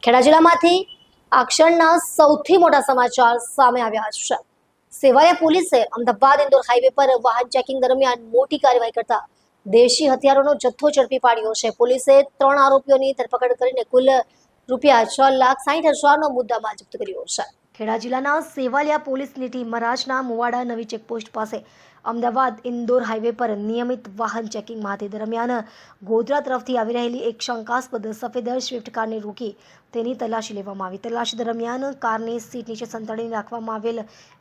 ખેડા જિલ્લામાંથી આ ક્ષણના સૌથી મોટા સમાચાર સામે આવ્યા છે। સેવાલિયા પોલીસે અમદાવાદ ઇન્દોર હાઈવે પર વાહન ચેકિંગ દરમિયાન મોટી કાર્યવાહી કરતા દેશી હથિયારોનો જથ્થો ઝડપી પાડ્યો છે। પોલીસે 3 આરોપીઓની ધરપકડ કરીને કુલ ₹6,60,000નો મુદ્દામાલ જપ્ત કર્યો છે। ખેડા જિલ્લાના સેવાલિયા પોલીસની ટીમ મહારાજના મુવાડા નવી ચેકપોસ્ટ પાસે અમદાવાદ ઇન્દોર હાઈવે પર નિયમિત વાહન ચેકિંગમાં તે દરમિયાન ગોધરા તરફથી આવી રહેલી એક શંકાસ્પદ સફેદ સ્વિફ્ટ કારને રોકી તેની તલાશી લેવામાં આવી। તલાશી દરમિયાન કારની સીટ નીચે સંતાડીને રાખવામાં આવેલ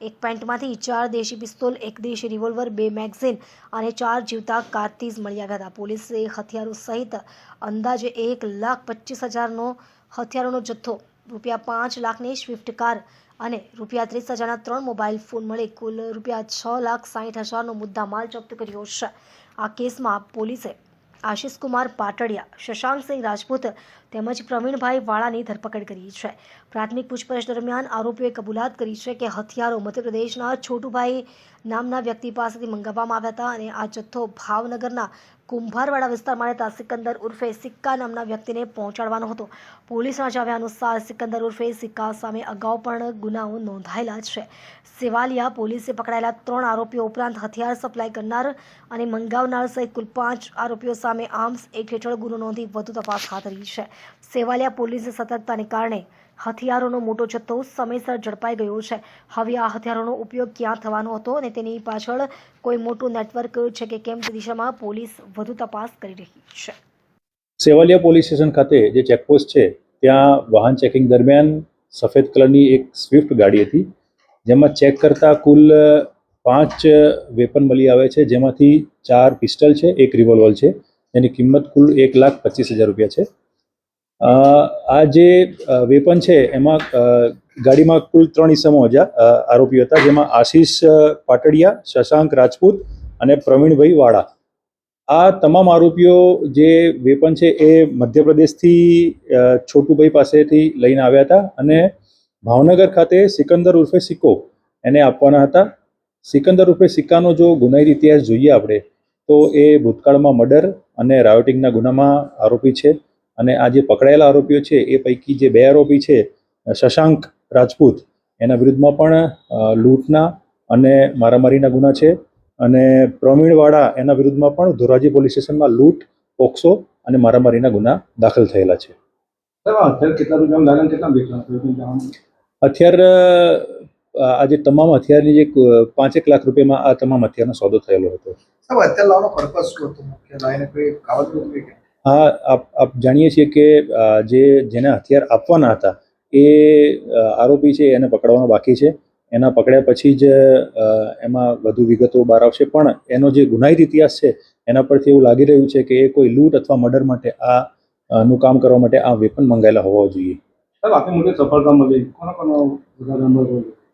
એક પેન્ટમાંથી 4 દેશી પિસ્તોલ, 1 દેશી રિવોલ્વર, 2 મેગઝીન અને 4 જીવતા કારતીઝ મળી આવ્યા હતા। પોલીસે હથિયારો સહિત અંદાજે 1,25,000નો હથિયારોનો જથ્થો, ₹5 લાખની સ્વિફ્ટ કાર અને ₹30,000ના 3 મોબાઈલ ફોન મળી કુલ ₹6,60,000નો મુદ્દામાલ જપ્ત કર્યો છે। આ કેસમાં પોલીસે આશિષ કુમાર પાટડિયા, શશાંકસિંહ રાજપૂત તેમજ પ્રવીણભાઈ વાળાની ધરપકડ કરી છે। પ્રાથમિક પૂછપરછ દરમિયાન આરોપીઓએ કબૂલાત કરી છે કે હથિયારો મધ્યપ્રદેશના છોટુભાઈ નામના વ્યક્તિ પાસેથી મંગાવવામાં આવ્યા હતા અને આ જથ્થો ભાવનગરના કુંભારવાડા વિસ્તારમાં રહેતા સિકંદર ઉર્ફે સિક્કા નામના વ્યક્તિને પહોંચાડવાનો હતો। પોલીસના જણાવ્યા અનુસાર સિકંદર ઉર્ફે સિક્કા સામે અગાઉ પણ ગુનાઓ નોંધાયેલા છે। સેવાલિયા પોલીસે પકડાયેલા 3 આરોપીઓ ઉપરાંત હથિયાર સપ્લાય કરનાર અને મંગાવનાર સહિત કુલ 5 આરોપીઓ સામે આર્મ્સ એક્ટ હેઠળ ગુનો નોંધી વધુ તપાસ હાથ ધરી છે। સેવાલિયા પોલીસની સતર્કતાને કારણે હથિયારોનો મોટો જથ્થો સમયસર ઝડપાઈ ગયો છે। હવે આ હથિયારોનો ઉપયોગ ક્યાં થવાનો હતો અને તેની પાછળ કોઈ મોટું નેટવર્ક છે કે કેમ તે દિશામાં પોલીસ વધુ તપાસ કરી રહી છે। સેવાલિયા પોલીસ સ્ટેશન ખાતે જે ચેકપોસ્ટ છે ત્યાં વાહન ચેકિંગ દરમિયાન સફેદ કલરની એક સ્વિફ્ટ ગાડી હતી, જેમાં ચેક કરતા કુલ 5 વેપન મળી આવે છે, જેમાંથી 4 પિસ્ટલ છે, 1 રિવોલ્વર છે, જેની કિંમત કુલ ₹1,25,000 છે। આ જે વેપન છે એમાં ગાડીમાં કુલ 3 ઇસમો આરોપીઓ હતા, જેમાં આશિષ પાટડિયા, શશાંક રાજપૂત અને પ્રવીણભાઈ વાળા। આ તમામ આરોપીઓ જે વેપન છે એ મધ્યપ્રદેશથી છોટુભાઈ પાસેથી લઈને આવ્યા હતા અને ભાવનગર ખાતે સિકંદર ઉર્ફે સિક્કો એને આપવાના હતા। સિકંદર ઉર્ફે સિક્કાનો જો ગુનાહિત ઇતિહાસ જોઈએ આપણે તો એ ભૂતકાળમાં મર્ડર અને રાયોટિંગના ગુનામાં આરોપી છે અને આ જે પકડાયેલા આરોપીઓ છે એ પૈકી જે 2 આરોપી છે, શશાંક રાજપૂત, એના વિરુદ્ધમાં પણ લૂંટના અને મારામારીના ગુના છે અને પ્રવીણવાળા એના વિરુદ્ધમાં પણ ધોરાજી પોલીસ સ્ટેશનમાં લૂંટ, પોક્સો અને મારામારીના ગુના દાખલ થયેલા છે। હથિયાર આજે તમામ હથિયારની જે 5 લાખ રૂપિયામાં આ તમામ હથિયારનો સોદો થયેલો હતો। હા, આપ જાણીએ છીએ કે જેને હથિયાર આપવાના હતા એ આરોપી છે, એને પકડવાનો બાકી છે। એના પકડ્યા પછી જ એમાં વધુ વિગતો બહાર આવશે, પણ એનો જે ગુનાહિત ઇતિહાસ છે એના પરથી એવું લાગી રહ્યું છે કે એ કોઈ લૂંટ અથવા મર્ડર માટે નું કામ કરવા માટે આ વેપન મંગાયેલા હોવા જોઈએ। સફળતા મળી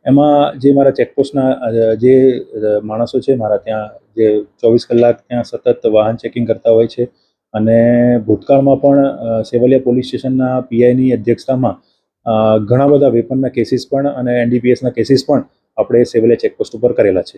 એમાં જે મારા ચેકપોસ્ટના જે માણસો છે મારા ત્યાં, જે 24 કલાક ત્યાં સતત વાહન ચેકિંગ કરતા હોય છે અને ભૂતકાળમાં પણ સેવાલિયા પોલીસ સ્ટેશનના પીઆઈની અધ્યક્ષતામાં ઘણા બધા વેપનના કેસીસ પણ અને એનડીપીએસના કેસીસ પણ આપણે સેવાલિયા ચેકપોસ્ટ ઉપર કરેલા છે।